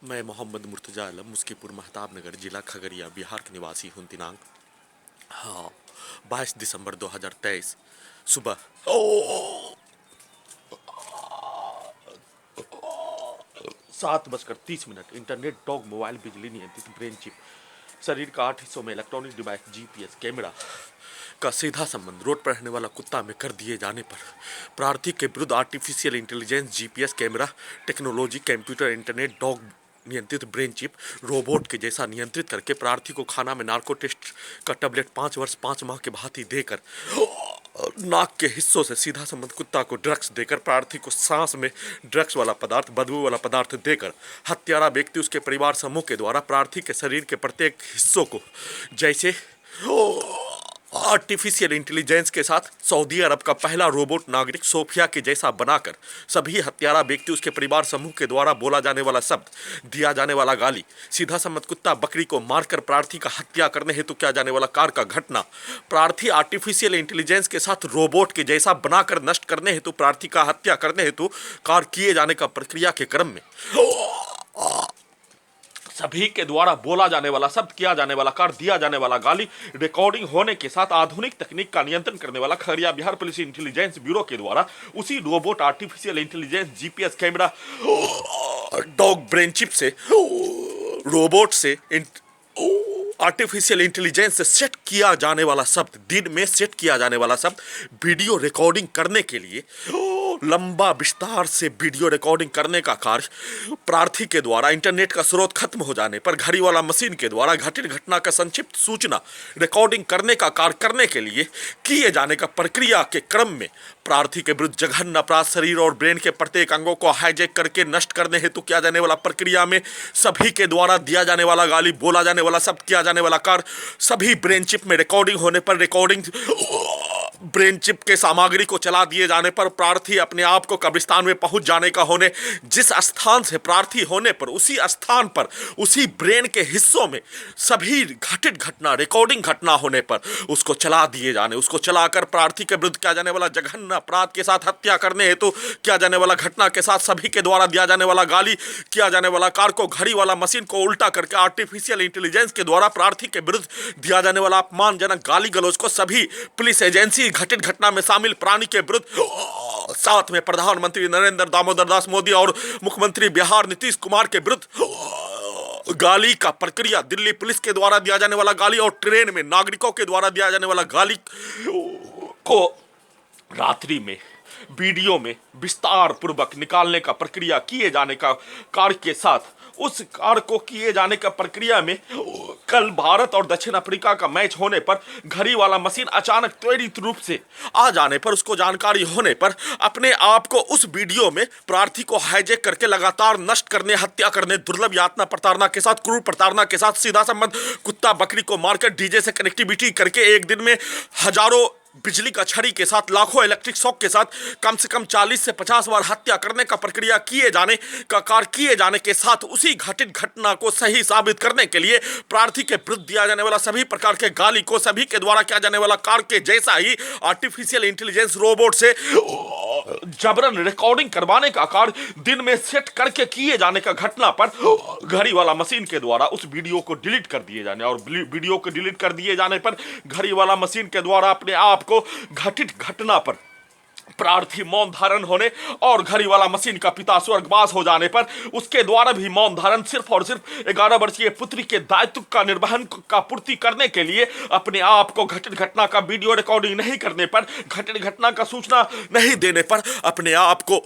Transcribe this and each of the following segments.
मैं मोहम्मद मुर्तजा आलम मुस्कीपुर महताब नगर जिला खगड़िया बिहार के निवासी हूँ। दिनांक 22 दिसंबर 2023 सुबह 7:30 इंटरनेट डॉग मोबाइल बिजली नियंत्रित ब्रेन चिप शरीर का 8 हिस्सों में इलेक्ट्रॉनिक डिवाइस जीपीएस कैमरा का सीधा संबंध रोड पर रहने वाला कुत्ता में कर दिए जाने पर प्रार्थी के विरुद्ध artificial intelligence GPS camera technology computer internet dog नियंत्रित ब्रेन चिप रोबोट के जैसा नियंत्रित करके प्रार्थी को खाना में नार्को टेस्ट का टैबलेट 5 वर्ष 5 माह के भांति देकर नाक के हिस्सों से सीधा संबंध कुत्ता को ड्रग्स देकर प्रार्थी को सांस में ड्रग्स वाला पदार्थ बदबू वाला पदार्थ देकर हत्यारा व्यक्ति उसके परिवार समूह के द्वारा प्रार्थी के शरीर के प्रत्येक हिस्सों को जैसे आर्टिफिशियल इंटेलिजेंस के साथ सऊदी अरब का पहला रोबोट नागरिक सोफिया के जैसा बनाकर सभी हत्यारा व्यक्ति उसके परिवार समूह के द्वारा बोला जाने वाला शब्द दिया जाने वाला गाली सीधा संबंध कुत्ता बकरी को मारकर प्रार्थी का हत्या करने हेतु किया जाने वाला कार्य का घटना प्रार्थी आर्टिफिशियल इंटेलिजेंस के साथ रोबोट के जैसा बनाकर नष्ट करने हेतु प्रार्थी का हत्या करने हेतु कार्य किए जाने का प्रक्रिया के क्रम में सभी के द्वारा बोला जाने वाला शब्द किया जाने वाला कार्य दिया जाने वाला गाली रिकॉर्डिंग होने के साथ आधुनिक तकनीक का नियंत्रण करने वाला Khagaria Bihar police intelligence bureau के द्वारा उसी robot artificial intelligence GPS camera dog brain chip से रोबोट से आर्टिफिशियल इंटेलिजेंस से सेट किया जाने वाला शब्द दिन में सेट किया जाने वाला शब्द वीडियो रिकॉर्डिंग करने के लिए लंबा विस्तार से वीडियो रिकॉर्डिंग करने का कार्य प्रार्थी के द्वारा इंटरनेट का स्रोत खत्म हो जाने पर घड़ी वाला मशीन के द्वारा घटित घटना का संक्षिप्त सूचना रिकॉर्डिंग करने का कार्य करने के लिए किए जाने का प्रक्रिया के क्रम में प्रार्थी के विरुद्ध जघन्य अपराध शरीर और ब्रेन के प्रत्येक अंगों को हाईजैक करके नष्ट करने हेतु किया जाने वाला प्रक्रिया में सभी के द्वारा दिया जाने वाला गाली बोला जाने वाला शब्द किया जाने वाला कार्य सभी ब्रेन चिप में रिकॉर्डिंग होने पर रिकॉर्डिंग ब्रेन चिप के सामग्री को चला दिए जाने पर प्रार्थी अपने आप को कब्रिस्तान में पहुंच जाने का होने जिस स्थान से प्रार्थी होने पर उसी स्थान पर उसी ब्रेन के हिस्सों में सभी घटित घटना रिकॉर्डिंग घटना होने पर उसको चला दिए जाने उसको चलाकर प्रार्थी के विरुद्ध किया जाने वाला जघन्य अपराध के साथ हत्या करने हेतु किया जाने वाला घटना के साथ सभी के द्वारा दिया जाने वाला गाली किया जाने वाला कार को घड़ी वाला मशीन को उल्टा करके आर्टिफिशियल इंटेलिजेंस के द्वारा प्रार्थी के विरुद्ध दिया जाने वाला अपमानजनक गाली गलौज को सभी पुलिस एजेंसी घटित घटना में शामिल प्राणी के विरुद्ध साथ में प्रधानमंत्री नरेंद्र दामोदर दास मोदी और मुख्यमंत्री बिहार नीतीश कुमार के विरुद्ध गाली का प्रक्रिया दिल्ली पुलिस के द्वारा दिया जाने वाला गाली और ट्रेन में नागरिकों के द्वारा दिया जाने वाला गाली को रात्रि में वीडियो में विस्तार पूर्वक निकालने का प्रक्रिया किए जाने का कार्य के साथ उस कार्य को किए जाने का प्रक्रिया में कल भारत और दक्षिण अफ्रीका का मैच होने पर घड़ी वाला मशीन अचानक त्वरित रूप से आ जाने पर उसको जानकारी होने पर अपने आप को उस वीडियो में प्रार्थी को हाईजैक करके लगातार नष्ट करने हत्या करने दुर्लभ यातना प्रताड़ना के साथ क्रूर प्रताड़ना के साथ सीधा संबंध कुत्ता बकरी को मारकर डीजे से कनेक्टिविटी करके एक दिन में हजारों बिजली का छड़ी के साथ लाखों इलेक्ट्रिक शॉक के साथ कम से कम 40 से 50 बार हत्या करने का प्रक्रिया किए जाने का कार्य किए जाने के साथ उसी घटित घटना को सही साबित करने के लिए प्रार्थी के विरुद्ध दिया जाने वाला सभी प्रकार के गाली को सभी के द्वारा किया जाने वाला कार्य के जैसा ही आर्टिफिशियल इंटेलिजेंस रोबोट से जबरन रिकॉर्डिंग करवाने का कार्य दिन में सेट करके किए जाने का घटना पर घड़ी वाला मशीन के द्वारा उस वीडियो को डिलीट कर दिए जाने और वीडियो को डिलीट कर दिए जाने पर घड़ी वाला मशीन के द्वारा अपने आप को घटित घटना पर प्रार्थी मौन धारण होने और घड़ी वाला मशीन का पिता स्वर्गवास हो जाने पर उसके द्वारा भी मौन धारण सिर्फ और सिर्फ 11 वर्षीय पुत्री के दायित्व का निर्वहन का पूर्ति करने के लिए अपने आप को घटित घटना का वीडियो रिकॉर्डिंग नहीं करने पर घटित घटना का सूचना नहीं देने पर अपने आप को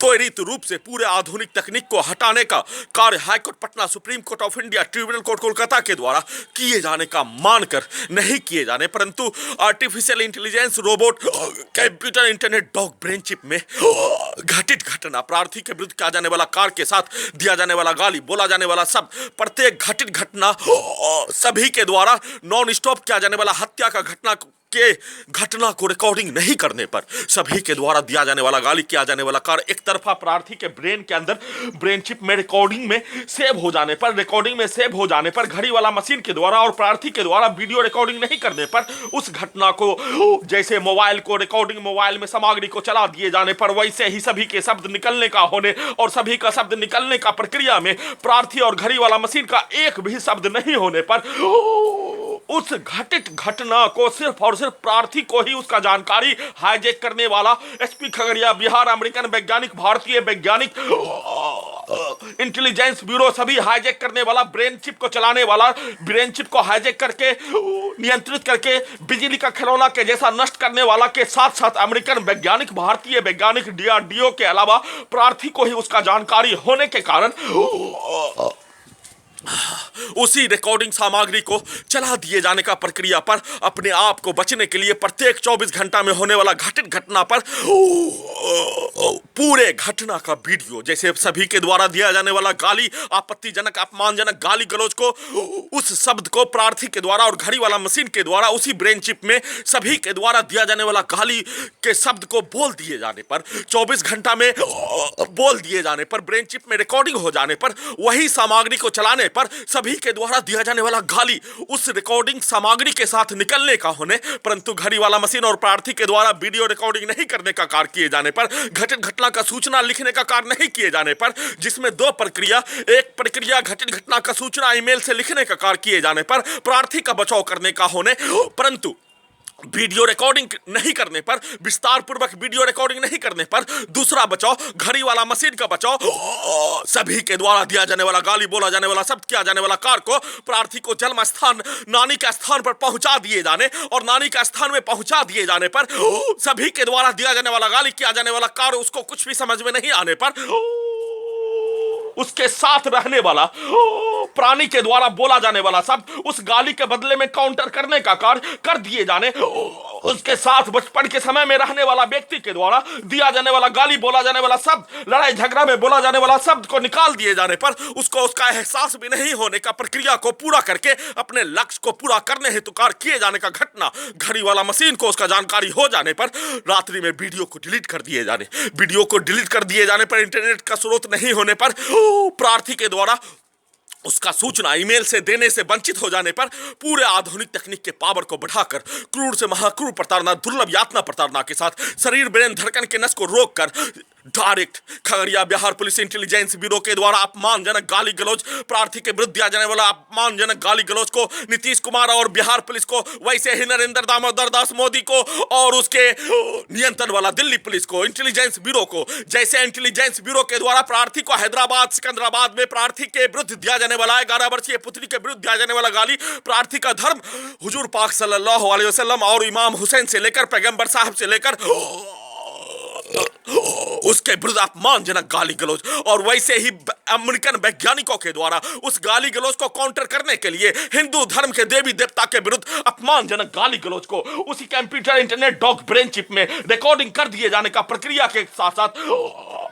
त्वरित रूप से पूरे आधुनिक तकनीक को हटाने का कार्य high court Patna supreme court of India tribunal court Kolkata के द्वारा किए जाने का मानकर नहीं किए जाने परंतु artificial intelligence robot computer internet dog brain chip में घटित घटना प्रार्थी के विरुद्ध किया जाने वाला कार्य के साथ दिया जाने वाला गाली बोला जाने वाला शब्द प्रत्येक घटित घटना सभी के द्वारा नॉन स्टॉप किया जाने वाला हत्या का घटना के घटना को रिकॉर्डिंग नहीं करने पर सभी के द्वारा दिया जाने वाला गाली, किया जाने वाला कार्य, एक तरफा प्रार्थी के ब्रेन के अंदर ब्रेन चिप में रिकॉर्डिंग में सेव हो जाने पर घड़ी वाला मशीन के द्वारा और प्रार्थी के द्वारा वीडियो रिकॉर्डिंग नहीं करने पर उस घटना को जैसे मोबाइल को रिकॉर्डिंग, मोबाइल में सामग्री को चला दिए जाने पर वैसे ही सभी के शब्द निकलने का होने और सभी का शब्द निकलने का प्रक्रिया में प्रार्थी और घड़ी वाला मशीन का एक भी शब्द नहीं होने पर उस घटित घटना को सिर्फ और सिर्फ प्रार्थी को ही उसका जानकारी हाईजैक करने वाला एसपी खगड़िया बिहार, अमेरिकन वैज्ञानिक, भारतीय वैज्ञानिक, इंटेलिजेंस ब्यूरो, सभी हाईजैक करने वाला, ब्रेन चिप को चलाने वाला, ब्रेन चिप को हाईजैक करके नियंत्रित करके बिजली का खिलौना के जैसा नष्ट करने वाला के साथ साथ अमेरिकन वैज्ञानिक, भारतीय वैज्ञानिक, डीआरडीओ के अलावा प्रार्थी को ही उसका जानकारी होने के कारण उसी रिकॉर्डिंग सामग्री को चला दिए जाने का प्रक्रिया पर अपने आप को बचने के लिए प्रत्येक 24 घंटा में होने वाला घटित घटना पर पूरे घटना का वीडियो, जैसे सभी के द्वारा दिया जाने वाला गाली, आपत्तिजनक, अपमानजनक गाली गलौज को, उस शब्द को प्रार्थी के द्वारा और घड़ी वाला मशीन के द्वारा उसी ब्रेन चिप में सभी के द्वारा दिया जाने वाला गाली के शब्द को बोल दिए जाने पर, 24 घंटा में बोल दिए जाने पर, ब्रेन चिप में रिकॉर्डिंग हो जाने पर, वही सामग्री को चलाने पर सभी के द्वारा दिया जाने वाला गाली उस रिकॉर्डिंग सामग्री के साथ निकलने का होने, परंतु घड़ी वाला मशीन और प्रार्थी के द्वारा वीडियो रिकॉर्डिंग नहीं करने का कार्य किए जाने पर, घटित घटना का सूचना लिखने का कार्य नहीं किए जाने पर, जिसमें दो प्रक्रिया, एक प्रक्रिया घटित घटना का सूचना ईमेल से लिखने का कार्य किए जाने पर प्रार्थी का बचाव करने का होने, परंतु वीडियो रिकॉर्डिंग नहीं करने पर, विस्तार पूर्वक वीडियो रिकॉर्डिंग नहीं करने पर दूसरा बचाव, घड़ी वाला मशीन का बचाव, सभी के द्वारा दिया जाने वाला गाली, बोला जाने वाला शब्द, किया जाने वाला कार्य को प्रार्थी को जन्म स्थान, नानी के स्थान पर पहुंचा दिए जाने और नानी के स्थान में पहुंचा दिए जाने पर सभी के द्वारा दिया जाने वाला गाली, किया जाने वाला कार्य उसको कुछ भी समझ में नहीं आने पर उसके साथ रहने वाला प्राणी के द्वारा बोला जाने वाला शब्द उस गाली के बदले में काउंटर करने का कार्य कर दिए जाने, उसके साथ बचपन के समय में रहने वाला व्यक्ति के द्वारा दिया जाने वाला गाली, बोला जाने वाला शब्द, लड़ाई झगड़ा में बोला जाने वाला शब्द को निकाल दिए जाने पर उसको उसका एहसास भी नहीं होने का प्रक्रिया को पूरा करके अपने लक्ष्य को पूरा करने हेतु कार्य किए जाने का घटना, घड़ी वाला मशीन को उसका जानकारी हो जाने पर रात्रि में वीडियो को डिलीट कर दिए जाने, वीडियो को डिलीट कर दिए जाने पर, इंटरनेट का स्रोत नहीं होने पर प्रार्थी के द्वारा उसका सूचना ईमेल से देने से वंचित हो जाने पर पूरे आधुनिक तकनीक के पावर को बढ़ाकर क्रूर से महाक्रूर प्रताड़ना, दुर्लभ यातना प्रताड़ना के साथ शरीर, ब्रेन, धड़कन के नस को रोककर direct Khagaria Bihar police intelligence bureau के द्वारा अपमानजनक गाली गलौज, प्रार्थी के विरुद्ध दिया जाने वाला अपमानजनक गाली गलौज को नीतीश कुमार और बिहार पुलिस को, वैसे ही नरेंद्र दामोदर दास मोदी को और उसके नियंत्रण वाला दिल्ली पुलिस को, इंटेलिजेंस ब्यूरो को, जैसे इंटेलिजेंस ब्यूरो के द्वारा प्रार्थी को हैदराबाद, सिकंदराबाद में प्रार्थी के विरुद्ध दिया जाने वाला 11 वर्षीय पुत्री के विरुद्ध दिया जाने वाला गाली, प्रार्थी का धर्म हुजूर पाक सल्लल्लाहु अलैहि वसल्लम और इमाम हुसैन से लेकर पैगंबर साहब से लेकर उसके विरुद्ध अपमानजनक गाली गलौज, और वैसे ही अमेरिकन वैज्ञानिकों के द्वारा उस गाली गलौज को काउंटर करने के लिए हिंदू धर्म के देवी देवता के विरुद्ध अपमानजनक गाली गलौज को उसी computer, internet, dog brain chip में रिकॉर्डिंग कर दिए जाने का प्रक्रिया के साथ साथ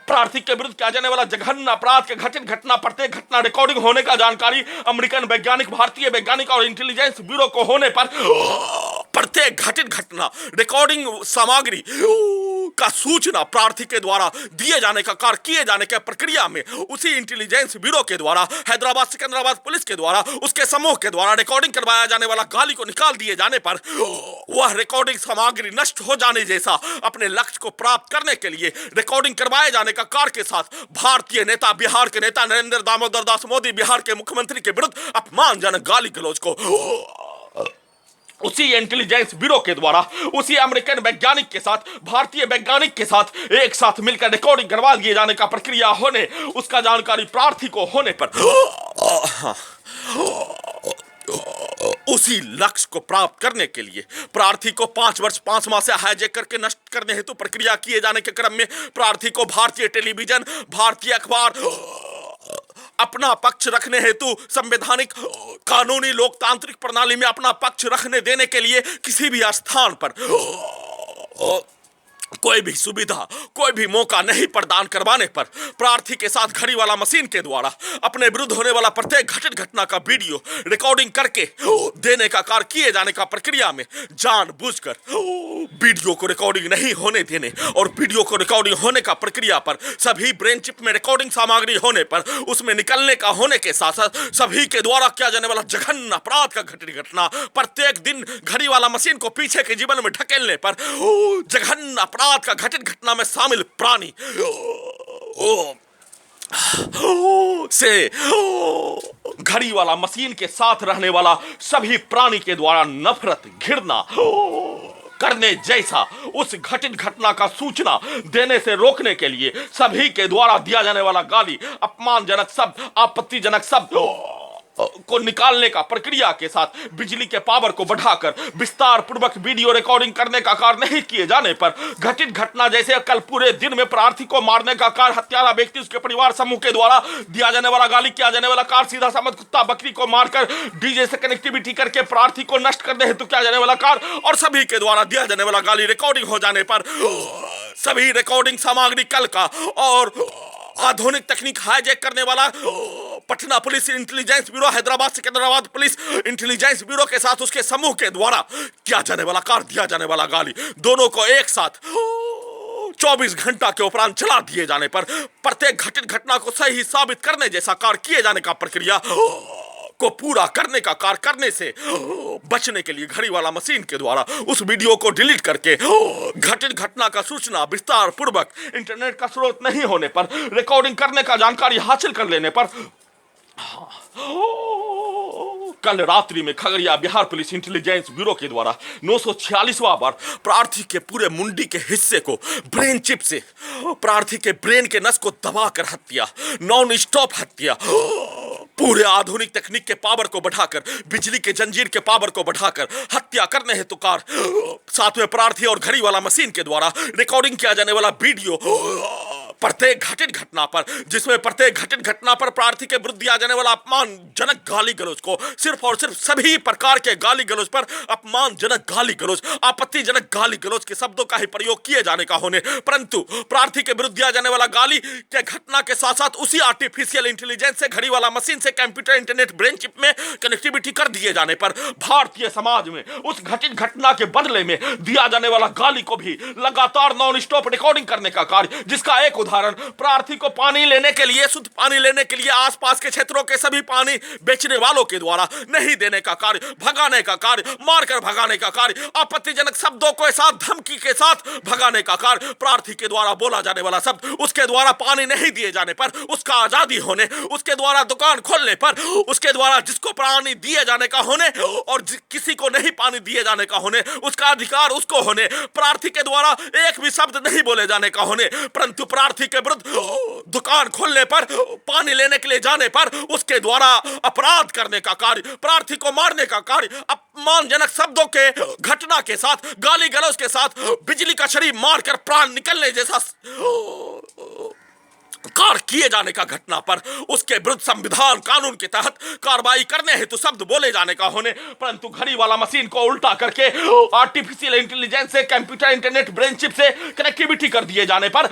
प्रार्थी के विरुद्ध किया जाने वाला जघन्य अपराध के घटित घटना, प्रत्येक घटना रिकॉर्डिंग होने का जानकारी अमेरिकन वैज्ञानिक, भारतीय वैज्ञानिक और इंटेलिजेंस ब्यूरो को होने पर प्रत्येक घटित घटना रिकॉर्डिंग सामग्री का सूचना प्रार्थी के द्वारा दिए जाने का कार्य किए जाने के प्रक्रिया में उसी इंटेलिजेंस ब्यूरो के द्वारा हैदराबाद, सिकंदराबाद पुलिस के द्वारा उसके समूह के द्वारा रिकॉर्डिंग करवाया जाने वाला गाली को निकाल दिए जाने पर वह रिकॉर्डिंग सामग्री नष्ट हो जाने जैसा अपने लक्ष्य को प्राप्त करने के लिए रिकॉर्डिंग करवाए जाने का कार्य के साथ भारतीय नेता, बिहार के नेता नरेंद्र दामोदर दास मोदी, बिहार के मुख्यमंत्री के विरुद्ध अपमानजनक गाली गलौज को उसी इंटेलिजेंस ब्यूरो के द्वारा उसी अमेरिकन वैज्ञानिक के साथ, भारतीय वैज्ञानिक के साथ एक साथ मिलकर रिकॉर्डिंग करवा दिए जाने का प्रक्रिया होने, उसका जानकारी प्रार्थी को होने पर उसी लक्ष्य को प्राप्त करने के लिए प्रार्थी को 5 वर्ष 5 माह से हाईजैक करके नष्ट करने हेतु प्रक्रिया किए जाने के क्रम में प्रार्थी को भारतीय टेलीविजन, भारतीय अखबार अपना पक्ष रखने हेतु संवैधानिक, कानूनी, लोकतांत्रिक प्रणाली में अपना पक्ष रखने देने के लिए किसी भी स्थान पर कोई भी सुविधा, कोई भी मौका नहीं प्रदान करवाने पर प्रार्थी के साथ घड़ी वाला मशीन के द्वारा अपने विरुद्ध होने वाला प्रत्येक घटित घटना का वीडियो रिकॉर्डिंग करके देने का कार्य किए जाने का प्रक्रिया में जानबूझकर वीडियो को रिकॉर्डिंग नहीं होने देने और वीडियो को रिकॉर्डिंग होने का प्रक्रिया पर सभी ब्रेन चिप में रिकॉर्डिंग सामग्री होने पर उसमें निकलने का होने के साथ साथ सभी के द्वारा किया जाने वाला जघन्य अपराध का घटित घटना प्रत्येक दिन घड़ी वाला मशीन को पीछे के जीवन में ढकेलने पर जघन्य अपराध का घटित घटना में शामिल प्राणी से घड़ी वाला मशीन के साथ रहने वाला सभी प्राणी के द्वारा नफरत, घृणा करने जैसा उस घटित घटना का सूचना देने से रोकने के लिए सभी के द्वारा दिया जाने वाला गाली, अपमानजनक शब्द, आपत्तिजनक शब्द को निकालने का प्रक्रिया के साथ बिजली के पावर को बढ़ाकर विस्तार पूर्वक वीडियो रिकॉर्डिंग करने का कार्य नहीं किए जाने पर घटित घटना जैसे कल पूरे दिन में प्रार्थी को मारने का कार्य, हत्यारा व्यक्ति उसके परिवार समूह के द्वारा दिया जाने वाला गाली, किया जाने वाला कार्य, सीधा समझ कुत्ता बकरी को मारकर डीजे से कनेक्टिविटी करके प्रार्थी को नष्ट करने हेतु किया जाने वाला कार्य और सभी के द्वारा दिया जाने वाला गाली रिकॉर्डिंग हो जाने पर सभी रिकॉर्डिंग सामग्री कल का और आधुनिक तकनीक हाईजैक करने वाला Patna police intelligence bureau, Hyderabad Secunderabad police intelligence bureau के साथ उसके समूह के द्वारा किया जाने वाला कार्य, दिया जाने वाला गाली, दोनों को एक साथ 24 घंटा के उपरांत चला दिए जाने पर प्रत्येक घटित घटना को सही साबित करने जैसा कार्य किए जाने का प्रक्रिया को पूरा करने का कार्य करने से बचने के लिए घड़ी वाला मशीन के द्वारा उस वीडियो को डिलीट करके घटित घटना का सूचना विस्तार पूर्वक इंटरनेट का स्रोत नहीं होने पर रिकॉर्डिंग करने का जानकारी हासिल कर लेने पर कल रात्रि में Khagaria Bihar police intelligence bureau के द्वारा 946वां बार प्रार्थी के पूरे मुंडी के हिस्से को ब्रेन चिप से प्रार्थी के ब्रेन के नस को दबाकर हत्या, नॉन स्टॉप हत्या, पूरे आधुनिक तकनीक के पावर को बढ़ाकर, बिजली के जंजीर के पावर को बढ़ाकर हत्या करने हेतु कार्य, साथ में प्रार्थी और घड़ी वाला मशीन के द्वारा रिकॉर्डिंग किया जाने वाला वीडियो प्रत्येक घटित घटना पर, जिसमें प्रत्येक घटित घटना पर प्रार्थी के विरुद्ध दिया जाने वाला अपमानजनक गाली गलौज को सिर्फ और सिर्फ सभी प्रकार के गाली गलौज पर अपमानजनक गाली गलौज, आपत्तिजनक गाली गलौज के शब्दों का ही प्रयोग किए जाने का होने, परंतु प्रार्थी के विरुद्ध दिया जाने वाला गाली के घटना के साथ साथ उसी आर्टिफिशियल इंटेलिजेंस से, घड़ी वाला मशीन से कंप्यूटर इंटरनेट ब्रेन चिप में कनेक्टिविटी कर दिए जाने पर भारतीय समाज में उस घटित घटना के बदले में दिया जाने वाला गाली को भी लगातार नॉन स्टॉप रिकॉर्डिंग करने का कार्य, जिसका एक उदाहरण प्रार्थी को पानी लेने के लिए, शुद्ध पानी लेने के लिए आसपास के क्षेत्रों के सभी पानी बेचने वालों के द्वारा नहीं देने का कार्य, भगाने का कार्य, मारकर भगाने का कार्य, आपत्तिजनक शब्दों के साथ, धमकी के साथ भगाने का कार्य, प्रार्थी के द्वारा बोला जाने वाला शब्द, उसके द्वारा पानी नहीं दिए जाने पर, उसका आजादी होने, उसके द्वारा दुकान खोलने पर, उसके द्वारा जिसको पानी दिए जाने का होने और किसी को नहीं पानी दिए जाने का होने, उसका अधिकार उसको होने, प्रार्थी के द्वारा एक भी शब्द नहीं बोले जाने का होने, परंतु प्रार्थी के विरुद्ध दुकान खोलने पर, पानी लेने के लिए जाने पर उसके द्वारा अपराध करने का कार्य, प्रार्थी को मारने का कार्य, अपमानजनक शब्दों के घटना के साथ, गाली गलौज के साथ, बिजली का छड़ी मारकर प्राण निकलने जैसा कार्य किए जाने का घटना पर उसके विरुद्ध संविधान कानून के तहत कार्रवाई करने हेतु शब्द बोले जाने का होने, परंतु घड़ी वाला मशीन को उल्टा करके आर्टिफिशियल इंटेलिजेंस से, कंप्यूटर इंटरनेट ब्रेन चिप से कनेक्टिविटी कर दिए जाने पर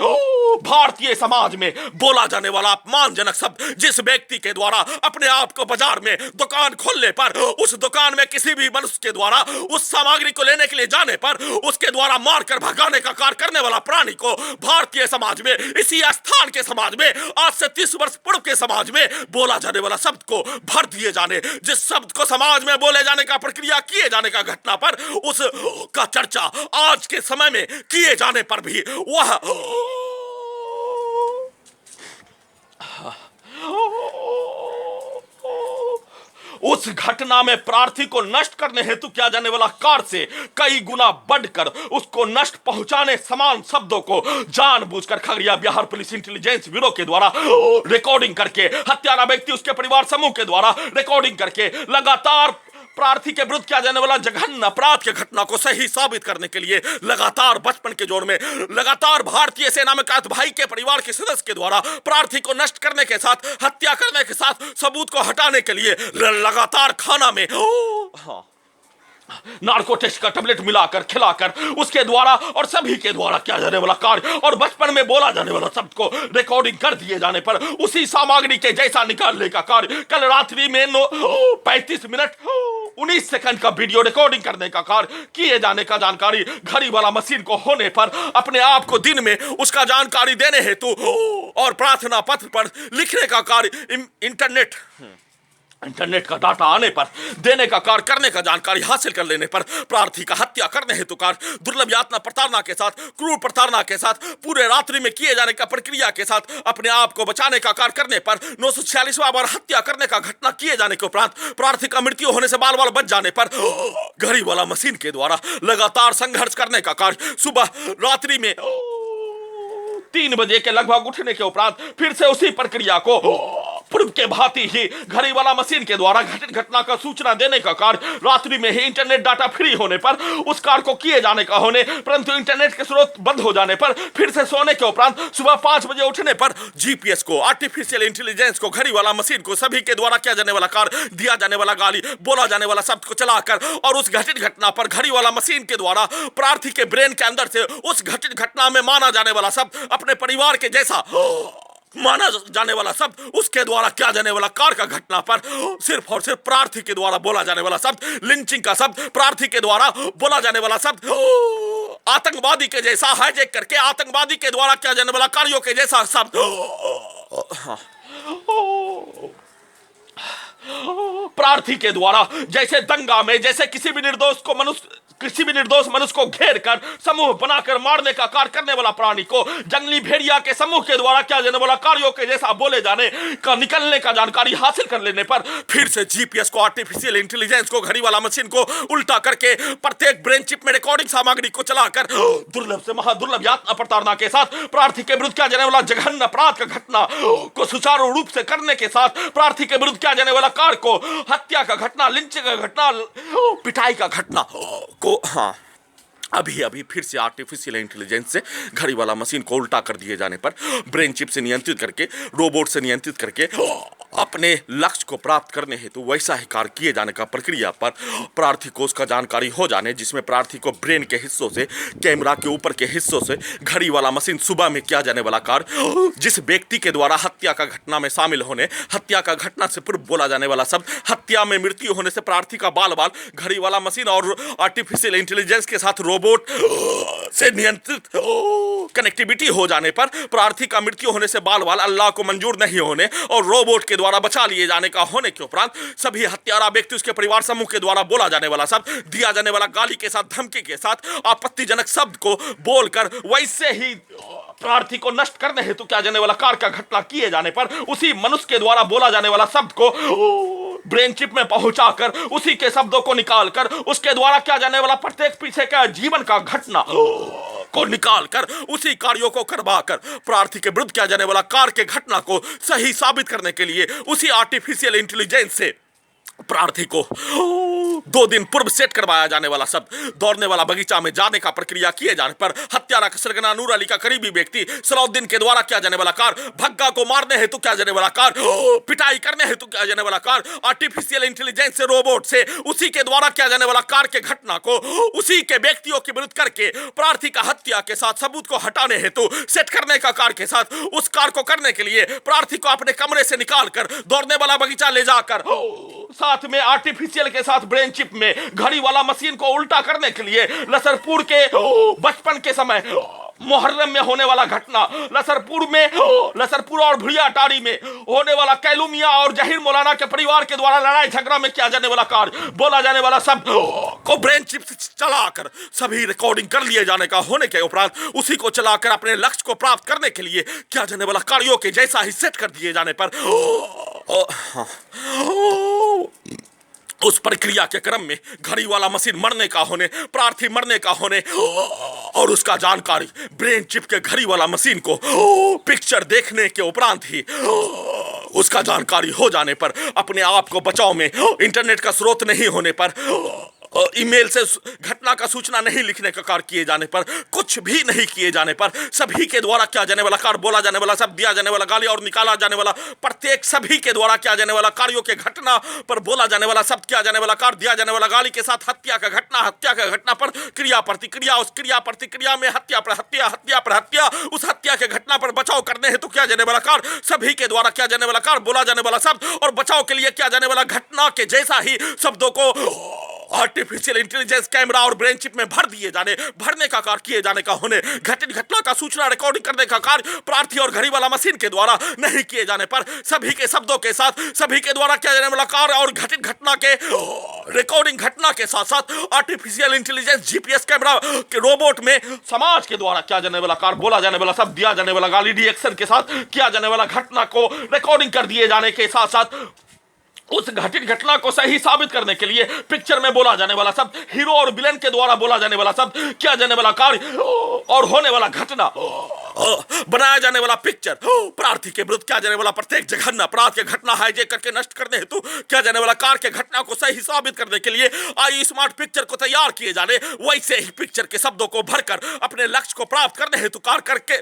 भारतीय समाज में बोला जाने वाला अपमानजनक शब्द, जिस व्यक्ति के द्वारा अपने आप को बाजार में दुकान खोलने पर, उस दुकान में किसी भी मनुष्य के द्वारा उस सामग्री को लेने के लिए जाने पर उसके द्वारा मारकर भगाने का कार्य करने वाला प्राणी को भारतीय समाज में, इसी स्थान के समाज में, आज से 30 वर्ष पूर्व के समाज में बोला जाने वाला शब्द को भर दिए जाने, जिस शब्द को समाज में बोले जाने का प्रक्रिया किए जाने का घटना पर उस का चर्चा आज के समय में किए जाने पर भी वह उस घटना में प्रार्थी को नष्ट करने हेतु किया जाने वाला कार्य से कई गुना बढ़कर उसको नष्ट पहुंचाने समान शब्दों को जानबूझकर Khagaria Bihar police intelligence bureau के द्वारा रिकॉर्डिंग करके, हत्यारा व्यक्ति उसके परिवार समूह के द्वारा रिकॉर्डिंग करके लगातार प्रार्थी के विरुद्ध किया जाने वाला जघन्य अपराध की घटना को सही साबित करने के लिए लगातार बचपन के जोर में लगातार भारतीय सेना में कैद भाई के परिवार के सदस्य के द्वारा प्रार्थी को नष्ट करने के साथ, हत्या करने के साथ, सबूत को हटाने के लिए लगातार खाना में नार्कोटिक्स का टेबलेट मिलाकर खिलाकर उसके द्वारा और सभी के द्वारा किया जाने वाला कार्य और बचपन में बोला जाने वाला शब्द को रिकॉर्डिंग कर दिए जाने पर उसी सामग्री के जैसा निकालने का कार्य कल रात्रि में 35 मिनट 19 सेकंड का वीडियो रिकॉर्डिंग करने का कार्य किए जाने का जानकारी घड़ी वाला मशीन को होने पर अपने आप को दिन में उसका जानकारी देने हेतु और प्रार्थना पत्र पर लिखने का कार्य इंटरनेट का डाटा आने पर देने का कार्य करने का जानकारी हासिल कर लेने पर प्रार्थी का हत्या करने हेतु कार्य दुर्लभ यातना प्रताड़ना के साथ क्रूर प्रताड़ना के साथ पूरे रात्रि में किए जाने का प्रक्रिया के साथ अपने आप को बचाने का कार्य करने पर 946वां बार हत्या करने का घटना किए जाने के उपरांत प्रार्थी का मृत्यु होने से बाल बाल बच जाने पर घड़ी वाला मशीन के द्वारा लगातार संघर्ष करने का कार्य सुबह रात्रि में 3 बजे के लगभग उठने के उपरांत फिर से उसी प्रक्रिया को पूर्व के भांति ही घड़ी वाला मशीन के द्वारा घटित घटना का सूचना देने का कार्य रात्रि में ही इंटरनेट डाटा फ्री होने पर उस कार्य को किए जाने का होने परंतु इंटरनेट के स्रोत बंद हो जाने पर फिर से सोने के उपरांत सुबह 5 बजे उठने पर जीपीएस को आर्टिफिशियल इंटेलिजेंस को घड़ी वाला मशीन को सभी के द्वारा किया जाने वाला कार्य दिया जाने वाला गाली बोला जाने वाला शब्द को चलाकर और उस घटित घटना पर घड़ी वाला मशीन के द्वारा प्रार्थी के ब्रेन के अंदर से उस घटित घटना में माना जाने वाला शब्द अपने परिवार के जैसा माना जाने वाला शब्द उसके द्वारा किया जाने वाला कार्य का घटना पर सिर्फ और सिर्फ प्रार्थी के द्वारा बोला जाने वाला शब्द लिंचिंग का शब्द प्रार्थी के द्वारा बोला जाने वाला शब्द आतंकवादी के जैसा हाईजैक करके आतंकवादी के द्वारा किया जाने वाला कार्यों के जैसा शब्द प्रार्थी के द्वारा जैसे दंगा में जैसे किसी भी निर्दोष मनुष्य को घेर कर समूह बनाकर मारने का कार्य करने वाला प्राणी को जंगली भेड़िया के समूह के द्वारा किया जाने वाला कार्यों के जैसा बोले जाने का निकलने का जानकारी हासिल कर लेने पर फिर से जीपीएस को आर्टिफिशियल इंटेलिजेंस को घड़ी वाला मशीन को उल्टा करके प्रत्येक ब्रेन चिप में रिकॉर्डिंग सामग्री को चलाकर दुर्लभ से महादुर्लभ यातना प्रताड़ना के साथ प्रार्थी के विरुद्ध किया जाने वाला जघन्य अपराध का घटना को सुचारू रूप से करने के साथ प्रार्थी के विरुद्ध किया जाने वाला कार्य को हत्या का घटना लिंचिंग का घटना पिटाई का घटना को अभी फिर से आर्टिफिशियल इंटेलिजेंस से घड़ी वाला मशीन को उल्टा कर दिए जाने पर ब्रेन चिप से नियंत्रित करके रोबोट से नियंत्रित करके अपने लक्ष्य को प्राप्त करने हेतु वैसा ही कार्य किए जाने का प्रक्रिया पर प्रार्थी को उसका जानकारी हो जाने जिसमें प्रार्थी को ब्रेन के हिस्सों से कैमरा के ऊपर के हिस्सों से घड़ी वाला मशीन सुबह में किया जाने वाला कार्य जिस व्यक्ति के द्वारा हत्या का घटना में शामिल होने हत्या का घटना से पूर्व बोला जाने वाला शब्द हत्या में मृत्यु होने से प्रार्थी का बाल बाल घड़ी वाला मशीन और आर्टिफिशियल इंटेलिजेंस के साथ रोबोट से नियंत्रित कनेक्टिविटी हो जाने पर प्रार्थी का मृत्यु होने से बाल बाल अल्लाह को मंजूर नहीं होने और रोबोट के द्वारा बचा लिए जाने का होने के उपरांत सभी हत्यारा व्यक्ति उसके परिवार समूह के द्वारा बोला जाने वाला शब्द दिया जाने वाला गाली के साथ धमकी के साथ आपत्तिजनक शब्द को बोलकर वैसे ही प्रार्थी को नष्ट करने हेतु किया जाने वाला कार्य का घटना किए जाने पर उसी मनुष्य के द्वारा बोला जाने वाला शब्द को ब्रेन चिप में पहुंचाकर उसी के शब्दों को निकालकर उसके द्वारा किया जाने वाला प्रत्येक पीछे का जीवन का घटना को निकालकर उसी कार्यों को करवाकर प्रार्थी के विरुद्ध किया जाने वाला कार्य के घटना को सही साबित करने के लिए उसी आर्टिफिशियल इंटेलिजेंस से प्रार्थी को 2 दिन पूर्व सेट करवाया जाने वाला शब्द दौड़ने वाला बगीचा में जाने का प्रक्रिया किए जाने पर हत्यारा सरगना नूर अली का करीबी व्यक्ति सलाउद्दीन के द्वारा किया जाने वाला कार्य भग्गा को मारने हेतु किया जाने वाला कार्य पिटाई करने हेतु किया जाने वाला कार्य आर्टिफिशियल इंटेलिजेंस से रोबोट से उसी के द्वारा किया जाने वाला कार्य के घटना को उसी के व्यक्तियों के विरुद्ध करके प्रार्थी का हत्या के साथ सबूत को हटाने हेतु सेट करने का कार्य के साथ उस कार्य को करने के लिए प्रार्थी को अपने कमरे से निकालकर दौड़ने वाला बगीचा ले जाकर साथ में आर्टिफिशियल के साथ ब्रेन चिप में घड़ी वाला मशीन को उल्टा करने के लिए लसरपुर के बचपन के समय मुहर्रम में होने वाला घटना लसरपुर और भुड़िया टाड़ी में होने वाला कैलूमिया और जहीर मौलाना के परिवार के द्वारा लड़ाई झगड़ा में किया जाने वाला कार्य बोला जाने वाला शब्द को ब्रेन चिप से चलाकर सभी रिकॉर्डिंग कर लिए जाने का होने के उपरांत उसी को चलाकर अपने लक्ष्य को प्राप्त करने के लिए किया जाने वाला कार्यों के जैसा ही सेट कर दिए जाने पर उस प्रक्रिया के क्रम में घड़ी वाला मशीन मरने का होने प्रार्थी मरने का होने और उसका जानकारी ब्रेन चिप के घड़ी वाला मशीन को पिक्चर देखने के उपरांत ही उसका जानकारी हो जाने पर अपने आप को बचाव में इंटरनेट का स्रोत नहीं होने पर ईमेल से घटना का सूचना नहीं लिखने का कार्य किए जाने पर, कुछ भी नहीं किए जाने पर, सभी के द्वारा किया जाने वाला कार्य, बोला जाने वाला शब्द, दिया जाने वाला गाली और निकाला जाने वाला प्रत्येक, सभी के द्वारा किया जाने वाला कार्यों के घटना पर बोला जाने वाला शब्द, किया जाने वाला कार्य, दिया जाने वाला गाली के साथ हत्या का घटना, हत्या का घटना पर क्रिया प्रतिक्रिया, उस क्रिया प्रतिक्रिया में हत्या पर हत्या, हत्या पर हत्या, उस हत्या के घटना पर बचाव करने हेतु किया जाने वाला कार्य, सभी के द्वारा किया जाने वाला कार्य, बोला जाने वाला शब्द और बचाव के लिए किया जाने वाला घटना के जैसा ही शब्दों को आर्टिफिशियल इंटेलिजेंस कैमरा और ब्रेन चिप में भरने का कार्य किए जाने का होने, घटित घटना का सूचना रिकॉर्डिंग करने का कार्य प्रार्थी और घड़ी वाला मशीन के द्वारा नहीं किए जाने पर, सभी के शब्दों के साथ सभी के द्वारा किया जाने वाला कार्य और घटित घटना के रिकॉर्डिंग घटना के साथ साथ आर्टिफिशियल इंटेलिजेंस जीपीएस कैमरा के रोबोट में समाज के द्वारा किया जाने वाला कार्य, बोला जाने वाला शब्द, दिया जाने वाला गाली रिएक्शन के साथ किया जाने वाला घटना को रिकॉर्डिंग कर दिए जाने के साथ साथ उस घटित घटना को सही साबित करने के लिए पिक्चर में बोला जाने वाला शब्द, हीरो और विलेन के द्वारा बोला जाने वाला शब्द, किया जाने वाला कार्य और होने वाला घटना, बनाया जाने वाला पिक्चर, प्रार्थी के विरुद्ध किया जाने वाला प्रत्येक जघन्य अपराध के घटना हाईजैक करके नष्ट करने हेतु किया जाने वाला कार्य के घटना को सही साबित करने के लिए आई स्मार्ट पिक्चर को तैयार किए जाने, वैसे ही पिक्चर के शब्दों को भरकर अपने लक्ष्य को प्राप्त करने हेतु कार्य करके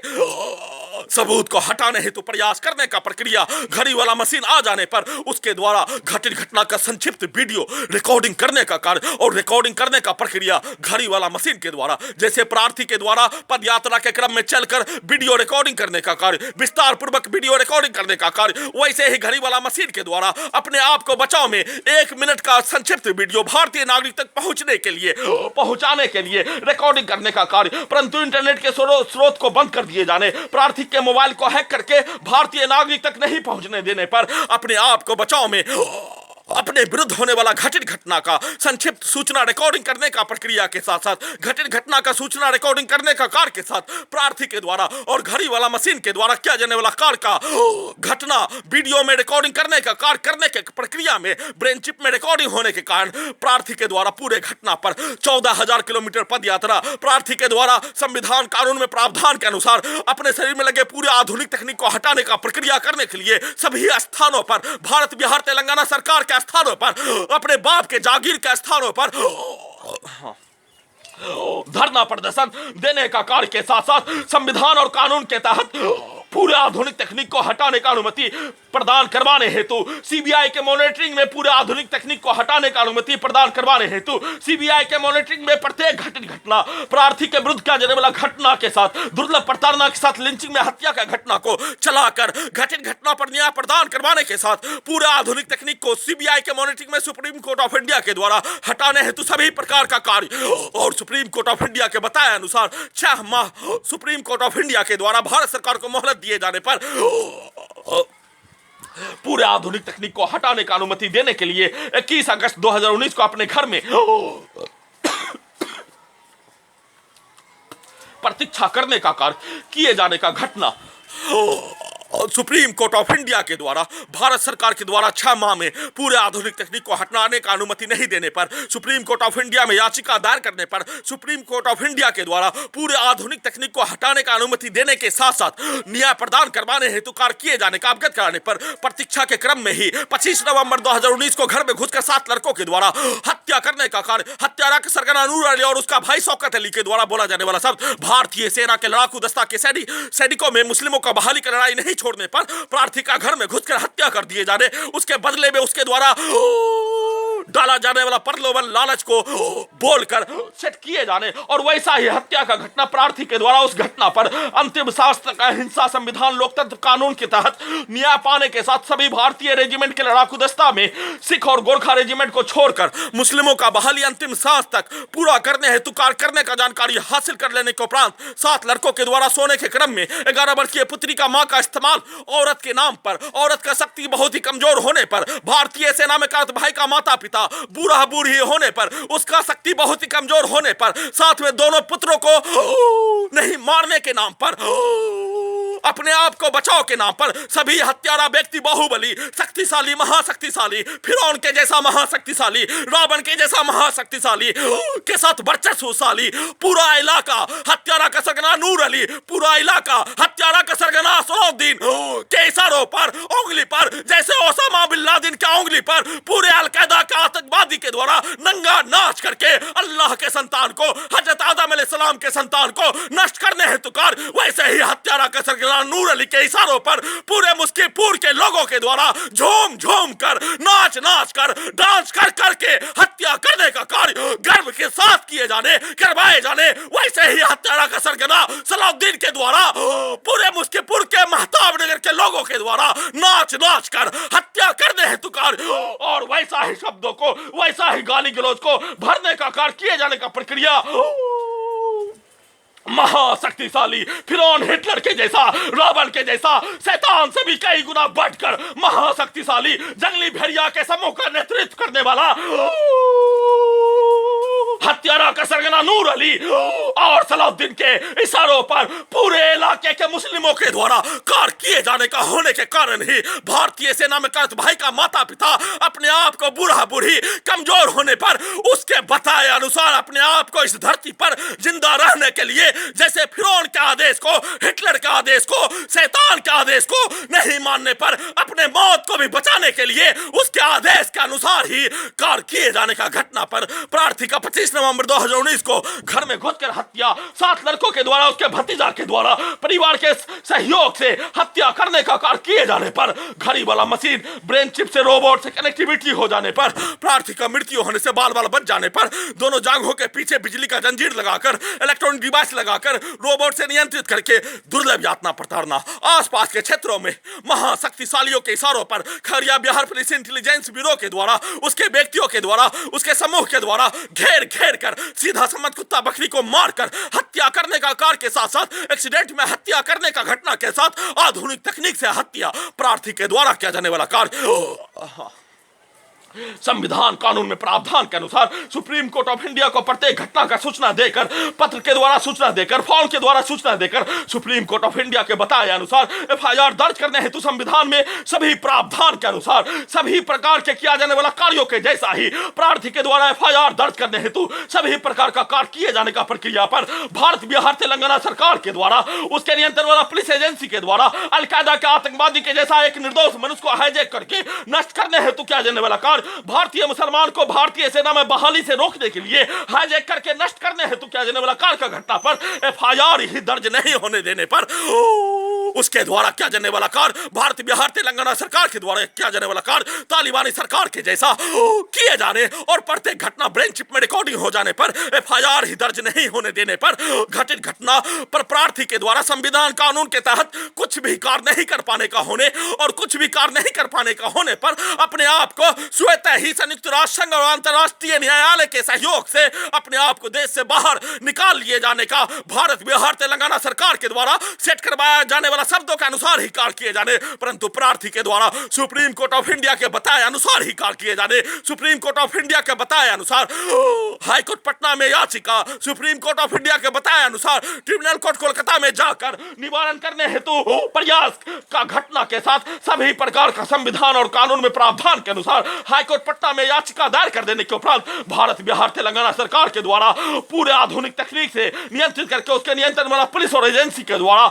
सबूत को हटाने हेतु प्रयास करने का प्रक्रिया, घड़ी वाला मशीन आ जाने पर उसके द्वारा घटित घटना का संक्षिप्त वीडियो रिकॉर्डिंग करने का कार्य और रिकॉर्डिंग करने का प्रक्रिया घड़ी वाला मशीन के द्वारा, जैसे प्रार्थी के द्वारा पद यात्रा के क्रम में चलकर वीडियो रिकॉर्डिंग करने का कार्य, विस्तार पूर्वक वीडियो रिकॉर्डिंग करने का कार्य, वैसे ही घड़ी वाला मशीन के द्वारा अपने आप को बचाव में 1 मिनट का संक्षिप्त वीडियो भारतीय नागरिक तक पहुंचाने के लिए रिकॉर्डिंग करने का कार्य, परंतु इंटरनेट के स्रोत को बंद कर दिए जाने, प्रार्थी के मोबाइल को हैक करके भारतीय नागरिक तक नहीं पहुंचने देने पर अपने आप को बचाव में अपने विरुद्ध होने वाला घटित घटना का संक्षिप्त सूचना रिकॉर्डिंग करने का प्रक्रिया के साथ साथ घटित घटना का सूचना रिकॉर्डिंग करने का कार्य के साथ प्रार्थी के द्वारा और घड़ी वाला मशीन के द्वारा किया जाने वाला कार्य का घटना वीडियो में रिकॉर्डिंग करने का कार्य करने के प्रक्रिया में ब्रेन चिप में रिकॉर्डिंग होने के कारण प्रार्थी के द्वारा पूरे घटना पर 14,000 किलोमीटर पद यात्रा, प्रार्थी के द्वारा संविधान कानून में प्रावधान के अनुसार अपने शरीर में लगे पूरे आधुनिक तकनीक को हटाने का प्रक्रिया करने के लिए सभी स्थानों पर, भारत बिहार तेलंगाना सरकार के स्थानों पर, अपने बाप के जागीर के स्थानों पर धरना प्रदर्शन देने का कार्य के साथ साथ संविधान और कानून के तहत पूरे आधुनिक तकनीक को हटाने का अनुमति प्रदान करवाने हेतु सीबीआई के मॉनिटरिंग में पूरे आधुनिक तकनीक को हटाने का अनुमति प्रदान करवाने हेतु सीबीआई के मॉनिटरिंग में प्रत्येक घटित घटना, प्रार्थी के विरुद्ध किया जाने वाला घटना के साथ, दुर्लभ प्रताड़ना के साथ, लिंचिंग में हत्या का घटना को चलाकर घटित घटना पर न्याय प्रदान करवाने के साथ पूरे आधुनिक तकनीक को सीबीआई के मॉनिटरिंग में सुप्रीम कोर्ट ऑफ इंडिया के द्वारा हटाने हेतु सभी प्रकार का कार्य और सुप्रीम कोर्ट ऑफ इंडिया के बताए अनुसार 6 माह सुप्रीम कोर्ट ऑफ इंडिया के द्वारा भारत सरकार को मोहलत दिए जाने पर पूरे आधुनिक तकनीक को हटाने का अनुमति देने के लिए 21 अगस्त 2019 को अपने घर में प्रतीक्षा करने का कार्य किए जाने का घटना सुप्रीम कोर्ट ऑफ इंडिया के द्वारा भारत सरकार के द्वारा 6 माह में पूरे आधुनिक तकनीक को हटाने का अनुमति नहीं देने पर सुप्रीम कोर्ट ऑफ इंडिया में याचिका दायर करने पर सुप्रीम कोर्ट ऑफ इंडिया के द्वारा पूरे आधुनिक तकनीक को हटाने का अनुमति देने के साथ साथ न्याय प्रदान करवाने हेतु कार्य किए जाने का अवगत कराने पर प्रतीक्षा के क्रम में ही 25 नवंबर 2019 को घर में घुसकर 7 लड़कों के द्वारा हत्या करने का कार्य, हत्यारा के सरगना नूर अली और उसका भाई शौकत अली के द्वारा बोला जाने वाला शब्द, भारतीय सेना के लड़ाकू दस्ता के सैनिकों में मुस्लिमों का बहाली का लड़ाई नहीं छोड़ने पर प्रार्थी का घर में घुसकर हत्या कर दिए जाने, उसके बदले में उसके द्वारा डाला जाने वाला प्रलोभन लालच को बोलकर सेट किए जाने और वैसा ही हत्या का घटना प्रार्थी के द्वारा उस घटना पर अंतिम शास्त्र का हिंसा संविधान लोकतंत्र कानून के तहत न्याय पाने के साथ सभी भारतीय रेजिमेंट के लड़ाकू दस्ता में सिख और गोरखा रेजिमेंट को छोड़कर मुस्लिमों का बहाली अंतिम सांस तक पूरा करने हेतु कार्य करने का जानकारी हासिल कर लेने के उपरांत 7 लड़कों के द्वारा सोने के क्रम में 11 वर्षीय पुत्री का मां का इस्तेमाल औरत के नाम पर, औरत का शक्ति बहुत ही कमजोर होने पर, भारतीय सेना में कार्य भाई का माता पिता बूढ़ा बूढ़ी होने पर, उसका शक्ति बहुत ही कमजोर होने पर, साथ में दोनों पुत्रों को नहीं मारने के नाम पर, अपने आप को बचाव के नाम पर सभी हत्यारा व्यक्ति बाहुबली, शक्तिशाली, महाशक्तिशाली, फिरौन के जैसा महाशक्तिशाली, रावण के जैसा महाशक्तिशाली के साथ वर्चस्वशाली पूरा इलाका, हत्यारा का सरगना नूर अली, पूरा इलाका हत्यारा का सरगना सलाउद्दीन के इशारों पर, उंगली पर, जैसे ओसामा बिन लादेन के उंगली पर पूरे अलकायदा के आतंकवादी आतंकवादी के द्वारा नंगा नाच करके अल्लाह के संतान को, हजरत आदम अलैहिस्सलाम के संतान को नष्ट करने हेतु कार, वैसे ही हत्यारा का सरगना नूर अली के इशारों पर पूरे मुस्किपुर के लोगों के द्वारा झूम झूम कर, नाच नाच कर, डांस कर करके हत्या करने का कार्य गर्व के साथ किए जाने, करवाए जाने, वैसे ही हत्यारा का सरगना सलाउद्दीन के द्वारा पूरे मुस्किपुर के महताब नगर के लोगों के द्वारा नाच नाच कर हत्या करने हेतु कार्य और वैसा ही शब्दों को, वैसा ही गाली गलौज को भरने का कार्य किए जाने का प्रक्रिया महाशक्तिशाली फिरौन हिटलर के जैसा, रावण के जैसा, शैतान से भी कई गुना बढ़कर महाशक्तिशाली जंगली भेड़िया के समूह का नेतृत्व करने वाला हत्यारा का सरगना नूर अली और सलाउद्दीन के इशारों पर पूरे इलाके के मुस्लिमों के द्वारा कार्य किए जाने का होने के कारण ही भारतीय सेना में करत भाई का माता पिता अपने आप को बूढ़ा बूढ़ी कमजोर होने पर उसके बताए अनुसार अपने आप को इस धरती पर जिंदा रहने के लिए जैसे फिरौन के आदेश को, हिटलर के आदेश को, शैतान के आदेश को नहीं मानने पर अपने मौत को भी बचाने के लिए उसके आदेश के अनुसार ही कार्य किए जाने का घटना पर प्रार्थी का 25 नवंबर 2019 को घर में घुसकर हत्या, 7 लड़कों के द्वारा उसके भतीजा के द्वारा परिवार के सहयोग से हत्या करने का कार्य किए जाने पर, घड़ी वाला मशीन ब्रेन चिप से रोबोट से कनेक्टिविटी हो जाने पर, प्रार्थी का मृत्यु होने से बाल बाल बच जाने पर, दोनों जांघों के पीछे बिजली का जंजीर लगाकर, इलेक्ट्रॉनिक डिवाइस लगाकर रोबोट से नियंत्रित करके दुर्लभ यातना प्रताड़ना, आसपास के क्षेत्रों में महाशक्तिशालियों के इशारों पर Khagaria Bihar police intelligence bureau के द्वारा, उसके व्यक्तियों के द्वारा, उसके समूह के द्वारा घेर घेर कर सीधा समझ कुत्ता बकरी को मारकर हत्या करने का कार्य के साथ साथ एक्सीडेंट में हत्या करने का घटना के साथ आधुनिक तकनीक से हत्या प्रार्थी के द्वारा किया जाने वाला कार्य संविधान कानून में प्रावधान के अनुसार सुप्रीम कोर्ट ऑफ इंडिया को प्रत्येक घटना का सूचना देकर, पत्र के द्वारा सूचना देकर, फोन के द्वारा सूचना देकर सुप्रीम कोर्ट ऑफ इंडिया के बताए अनुसार एफआईआर दर्ज करने हेतु संविधान में सभी प्रावधान के अनुसार सभी प्रकार के किया जाने वाला कार्यों के जैसा ही प्रार्थी के द्वारा एफआईआर दर्ज करने हेतु सभी प्रकार का कार्य किए जाने का प्रक्रिया पर भारत बिहार तेलंगाना सरकार के द्वारा, उसके नियंत्रण वाला पुलिस एजेंसी के द्वारा अलकायदा के आतंकवादी के जैसा एक निर्दोष मनुष्य को हाईजैक करके नष्ट करने हेतु किया जाने वाला कार्य, भारतीय मुसलमान को भारतीय सेना में बहाली से रोकने के लिए हाईजैक करके नष्ट करने हेतु किया जाने वाला कार्य का घटना पर एफआईआर ही दर्ज नहीं होने देने पर उसके द्वारा किया जाने वाला कार्य, भारत बिहार तेलंगाना सरकार के द्वारा किया जाने वाला कार्य तालिबानी सरकार के जैसा किए जाने और प्रत्येक घटना ब्रेन चिप में रिकॉर्डिंग हो जाने पर एफआईआर ही दर्ज नहीं होने देने पर घटित घटना पर प्रार्थी के द्वारा संविधान कानून के तहत कुछ भी कार्य नहीं कर पाने का होने और कुछ भी कार्य नहीं कर पाने का होने पर अपने आप को स्वतः ही संयुक्त राष्ट्र संघ और अंतर्राष्ट्रीय न्यायालय के सहयोग से अपने आप को देश से बाहर निकाल लिए जाने का भारत बिहार तेलंगाना सरकार के द्वारा सेट करवाया जाने वाला शब्दों के अनुसार ही कार्य किए जाने, परंतु प्रार्थी के द्वारा सुप्रीम कोर्ट ऑफ इंडिया के बताए अनुसार ही कार्य किए जाने, सुप्रीम कोर्ट ऑफ इंडिया के बताए अनुसार हाई कोर्ट पटना में याचिका, सुप्रीम कोर्ट ऑफ इंडिया के बताए अनुसार ट्रिब्यूनल कोर्ट कोलकाता में जाकर निवारण करने हेतु प्रयास का घटना के साथ सभी प्रकार का संविधान और कानून में प्रावधान के अनुसार हाईकोर्ट पटना में याचिका दायर कर देने के उपरांत भारत बिहार तेलंगाना सरकार के द्वारा पूरे आधुनिक तकनीक से नियंत्रित करके उसके नियंत्रण वाला पुलिस और एजेंसी के द्वारा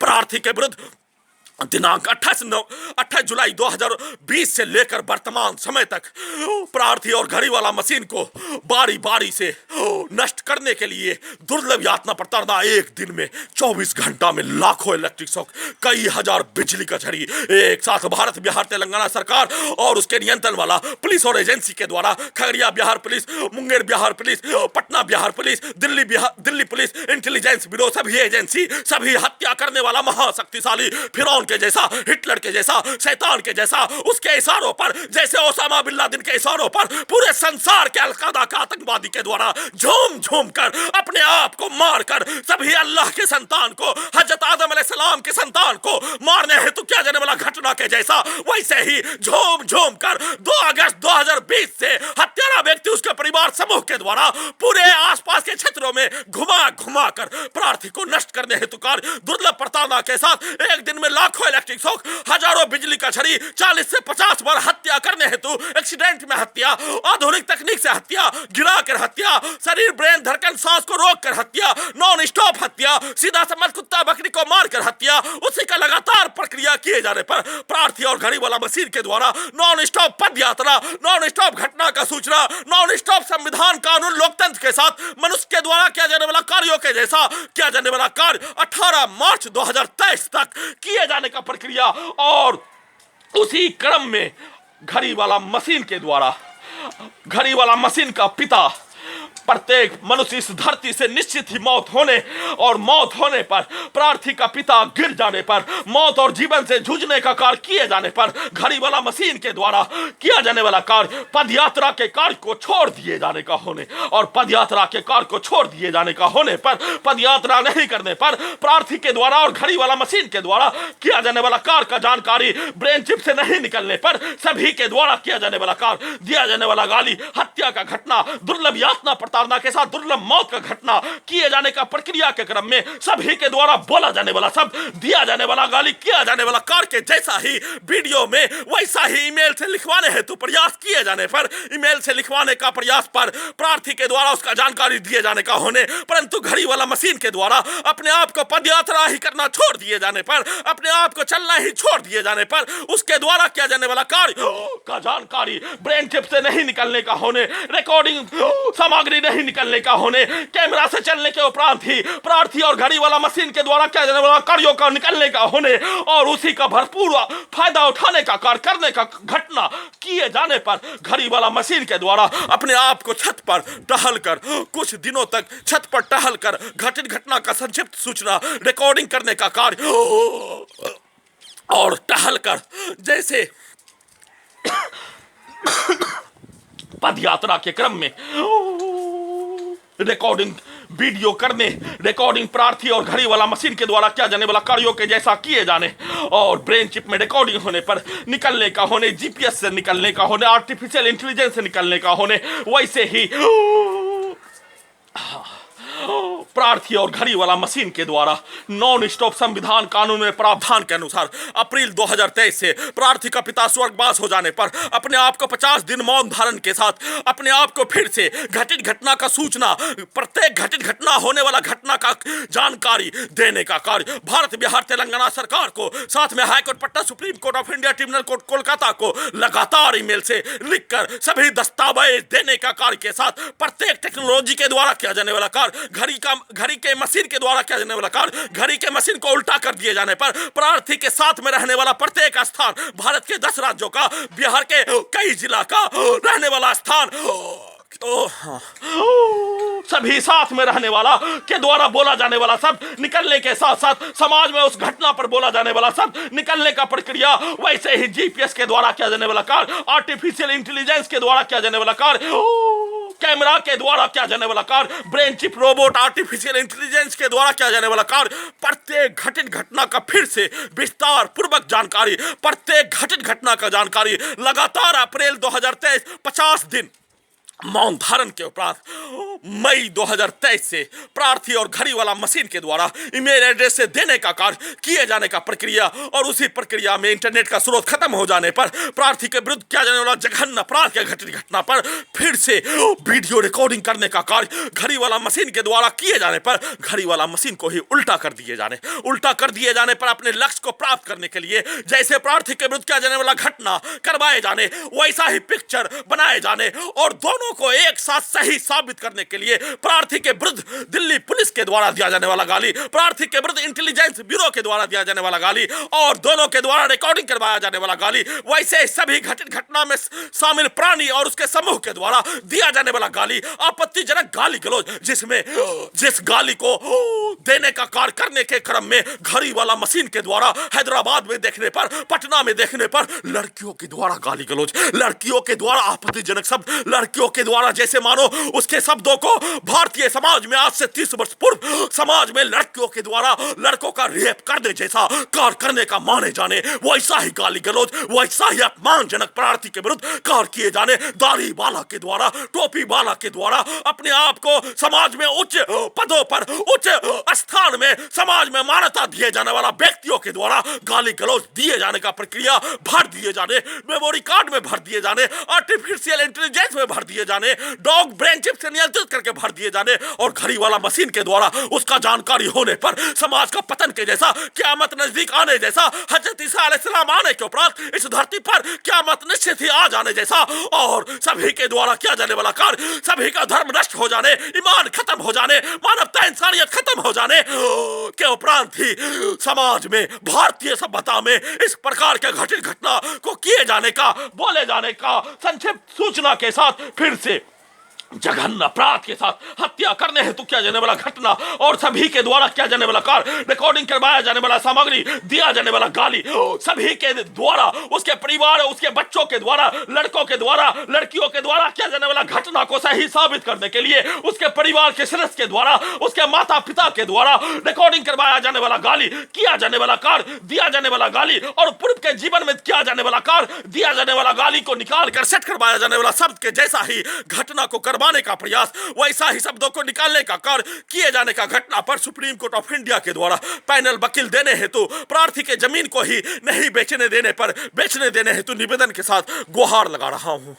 प्रार्थी के विरुद्ध दिनांक 28 जुलाई 2020 से लेकर वर्तमान समय तक प्रार्थी और घड़ी वाला मशीन को बारी बारी से नष्ट करने के लिए दुर्लभ यातना प्रताड़ना, एक दिन में 24 घंटा में लाखों इलेक्ट्रिक शॉक, कई हजार बिजली का झड़ी एक साथ भारत बिहार तेलंगाना सरकार और उसके नियंत्रण वाला पुलिस और एजेंसी के द्वारा Khagaria Bihar police, Munger Bihar police, Patna Bihar police, Delhi police intelligence bureau, सभी एजेंसी, सभी हत्या करने वाला महाशक्तिशाली फिरौन के जैसा, हिटलर के जैसा, शैतान के जैसा, उसके इशारों पर जैसे ओसामा बिन लादेन के इशारों पर पूरे संसार के अलकायदा के आतंकवादी के द्वारा झूम झूम कर अपने आप को मारकर सभी अल्लाह के संतान को, हजरत आदम अलैहिस्सलाम के संतान को मारने हेतु किया जाने वाला घटना के जैसा वैसे ही झूम झूम कर 2 अगस्त 2020 से हत्यारा व्यक्ति उसके परिवार समूह के द्वारा पूरे आसपास के क्षेत्रों में घुमा घुमा कर प्रार्थी को नष्ट करने हेतु कार्य दुर्लभ प्रताड़ना के साथ एक दिन में लाखों इलेक्ट्रिक शॉक, हजारों बिजली का छड़ी, 40 से 50 बार हत्या करने हेतु एक्सीडेंट में हत्या, आधुनिक तकनीक से हत्या, गिरा कर हत्या, शरीर ब्रेन धड़कन सांस को रोक कर हत्या, नॉन स्टॉप हत्या, सीधा समझ कुत्ता बकरी को मार कर हत्या, उसी का लगातार प्रक्रिया किए जाने पर प्रार्थी और घड़ी वाला मशीन के द्वारा नॉन स्टॉप पद यात्रा, नॉन स्टॉप घटना का सूचना तीसरा, नॉन स्टॉप संविधान कानून लोकतंत्र के साथ मनुष्य के द्वारा किया जाने वाला कार्यों के जैसा किया जाने वाला कार्य 18 मार्च 2023 तक किए जाने का प्रक्रिया। और उसी क्रम में घड़ी वाला मशीन के द्वारा, घड़ी वाला मशीन का पिता, प्रत्येक मनुष्य इस धरती से निश्चित ही मौत होने और मौत होने पर, प्रार्थी का पिता गिर जाने पर, मौत और जीवन से जूझने का कार्य किए जाने पर, घड़ी वाला मशीन के द्वारा किया जाने वाला कार्य पदयात्रा के कार्य को छोड़ दिए जाने का होने और पदयात्रा के कार्य को छोड़ दिए जाने का होने पर, पदयात्रा नहीं करने पर, प्रार्थी के द्वारा और घड़ी वाला मशीन के द्वारा किया जाने वाला कार्य का जानकारी ब्रेन चिप से नहीं निकलने पर, सभी के द्वारा किया जाने वाला कार्य, दिया जाने वाला गाली, हत्या का घटना, दुर्लभ यातना प्रताड़ना के साथ दुर्लभ मौत का घटना किए जाने का प्रक्रिया के क्रम में सभी के द्वारा बोला जाने वाला शब्द, दिया जाने वाला गाली, किया जाने वाला कार्य के जैसा ही वीडियो में वैसा ही ईमेल से लिखवाने हेतु प्रयास किए जाने पर, ईमेल से लिखवाने का प्रयास पर प्रार्थी के द्वारा उसका जानकारी दिए जाने का होने, परंतु घड़ी वाला मशीन के द्वारा अपने आप को पदयात्रा ही करना छोड़ दिए जाने पर, अपने आप को चलना ही छोड़ दिए जाने पर, उसके द्वारा किया जाने वाला कार्य का जानकारी ब्रेन चिप से नहीं निकलने का होने, रिकॉर्डिंग सामग्री नहीं निकलने का होने, कैमरा से चलने के उपरांत ही प्रार्थी और घड़ी वाला मशीन के द्वारा किया जाने वाला कार्यों का निकलने का होने और उसी का भरपूर फायदा उठाने का कार्य करने का घटना किए जाने पर, घड़ी वाला मशीन के द्वारा अपने आप को छत पर टहल कर, कुछ दिनों तक छत पर टहल कर घटित घटना का संक्षिप्त सूचना रिकॉर्डिंग करने का कार्य और टहल कर जैसे पदयात्रा के क्रम में रिकॉर्डिंग वीडियो करने, रिकॉर्डिंग प्रार्थी और घड़ी वाला मशीन के द्वारा किया जाने वाला कार्यों के जैसा किए जाने और ब्रेन चिप में रिकॉर्डिंग होने पर निकलने का होने, जीपीएस से निकलने का होने, आर्टिफिशियल इंटेलिजेंस से निकलने का होने, वैसे ही प्रार्थी और घड़ी वाला मशीन के द्वारा नॉन स्टॉप संविधान कानून में प्रावधान के अनुसार अप्रैल 2023 से प्रार्थी का पिता स्वर्गवास हो जाने पर अपने आप को 50 दिन मौन धारण के साथ अपने आप को फिर से घटित घटना का सूचना, प्रत्येक घटित घटना होने वाला घटना का जानकारी देने का कार्य भारत, बिहार, तेलंगाना सरकार को, साथ में high court Patna, supreme court of India, tribunal court Kolkata को लगातार ईमेल से लिखकर सभी दस्तावेज देने का कार्य के साथ प्रत्येक टेक्नोलॉजी के द्वारा किया जाने वाला कार्य, घड़ी के मशीन के द्वारा किया जाने वाला कार्य, घड़ी के मशीन को उल्टा कर दिए जाने पर प्रार्थी के साथ में रहने वाला प्रत्येक स्थान, भारत के 10 राज्यों का, बिहार के कई जिला का रहने वाला स्थान, सभी साथ में रहने वाला के द्वारा बोला जाने वाला शब्द निकलने के साथ साथ समाज में उस घटना पर बोला जाने वाला शब्द निकलने का प्रक्रिया, वैसे ही जीपीएस के द्वारा किया जाने वाला कार्य, आर्टिफिशियल इंटेलिजेंस के द्वारा किया जाने वाला कार्य, कैमरा के द्वारा किया जाने वाला कार्य, brain chip, robot, artificial intelligence के द्वारा किया जाने वाला कार्य, प्रत्येक घटित घटना का फिर से विस्तार पूर्वक जानकारी, प्रत्येक घटित घटना का जानकारी लगातार अप्रैल 2023 50 दिन मौन धारण के उपरांत मई 2023 से प्रार्थी और घड़ी वाला मशीन के द्वारा ईमेल एड्रेस से देने का कार्य किए जाने का प्रक्रिया और उसी प्रक्रिया में इंटरनेट का स्रोत खत्म हो जाने पर प्रार्थी के विरुद्ध किया जाने वाला जघन्य अपराध के घटित घटना पर फिर से वीडियो रिकॉर्डिंग करने का कार्य घड़ी वाला मशीन के द्वारा किए जाने पर घड़ी वाला मशीन को ही उल्टा कर दिए जाने पर अपने लक्ष्य को प्राप्त करने के लिए जैसे प्रार्थी के विरुद्ध किया जाने वाला घटना करवाए जाने, वैसा ही पिक्चर बनाए जाने और दोनों को एक साथ सही साबित करने के लिए प्रार्थी के विरुद्ध दिल्ली पुलिस के द्वारा दिया जाने वाला गाली, प्रार्थी के विरुद्ध इंटेलिजेंस ब्यूरो के द्वारा दिया जाने वाला गाली और दोनों के द्वारा रिकॉर्डिंग करवाया जाने वाला गाली, वैसे सभी घटित घटना में शामिल प्राणी और उसके समूह के द्वारा दिया जाने वाला गाली, आपत्तिजनक गाली गलौज, जिस गाली को देने का कार्य करने के क्रम में घड़ी वाला मशीन के द्वारा हैदराबाद में देखने पर, पटना में देखने पर लड़कियों के द्वारा गाली गलौज, लड़कियों के द्वारा आपत्तिजनक शब्द, लड़कियों के द्वारा जैसे मानो उसके शब्दों को भारतीय समाज में आज से 30 वर्ष पूर्व समाज में लड़कियों के द्वारा लड़कों का रेप करने जैसा कार्य करने का माने जाने, वैसा ही गाली गलौज, वैसा ही अपमानजनक प्रार्थी के विरुद्ध कार्य किए जाने, दाढ़ी वाला के द्वारा, टोपी वाला के द्वारा अपने आप को समाज में उच्च पदों पर, उच्च स्थान में समाज में मान्यता दिए जाने वाला व्यक्तियों के द्वारा गाली गलौज दिए जाने का प्रक्रिया भर दिए जाने, मेमोरी कार्ड में भर दिए जाने, आर्टिफिशियल इंटेलिजेंस में भर दिए दिए जाने, डॉग ब्रेन चिप से नियंत्रित करके भर दिए जाने और घड़ी वाला मशीन के द्वारा उसका जानकारी होने पर समाज का पतन के जैसा, क़यामत नजदीक आने जैसा, हजरत ईसा अलैहिस्सलाम आने के उपरांत इस धरती पर क़यामत निश्चित ही आ जाने जैसा और सभी के द्वारा किया जाने वाला कार्य, सभी का धर्म नष्ट हो जाने, ईमान खत्म हो जाने, मानवता इंसानियत खत्म हो जाने के उपरांत ही समाज में, भारतीय सभ्यता में इस प्रकार के घटित घटना को किए जाने का, बोले जाने का संक्षिप्त सूचना के साथ फिर से जघन्य अपराध के साथ हत्या करने हेतु किया जाने वाला घटना और सभी के द्वारा किया जाने वाला कार्य, रिकॉर्डिंग करवाया जाने वाला सामग्री, दिया जाने वाला गाली, सभी के द्वारा, उसके परिवार, उसके बच्चों के द्वारा, लड़कों के द्वारा, लड़कियों के द्वारा किया जाने वाला घटना को सही साबित करने के लिए उसके परिवार के सदस्य के द्वारा, उसके माता पिता के द्वारा रिकॉर्डिंग करवाया जाने वाला गाली, किया जाने वाला कार्य, दिया जाने वाला गाली और पूर्व के जीवन में किया जाने वाला कार्य, दिया जाने वाला गाली को निकाल कर सेट करवाया जाने वाला शब्द के जैसा ही घटना को करवाने का प्रयास, वैसा ही शब्दों को निकालने का कार्य किए जाने का घटना पर सुप्रीम कोर्ट ऑफ इंडिया के द्वारा पैनल वकील देने हेतु प्रार्थी के जमीन को ही नहीं बेचने देने पर बेचने देने हेतु निवेदन के साथ गुहार लगा रहा हूं।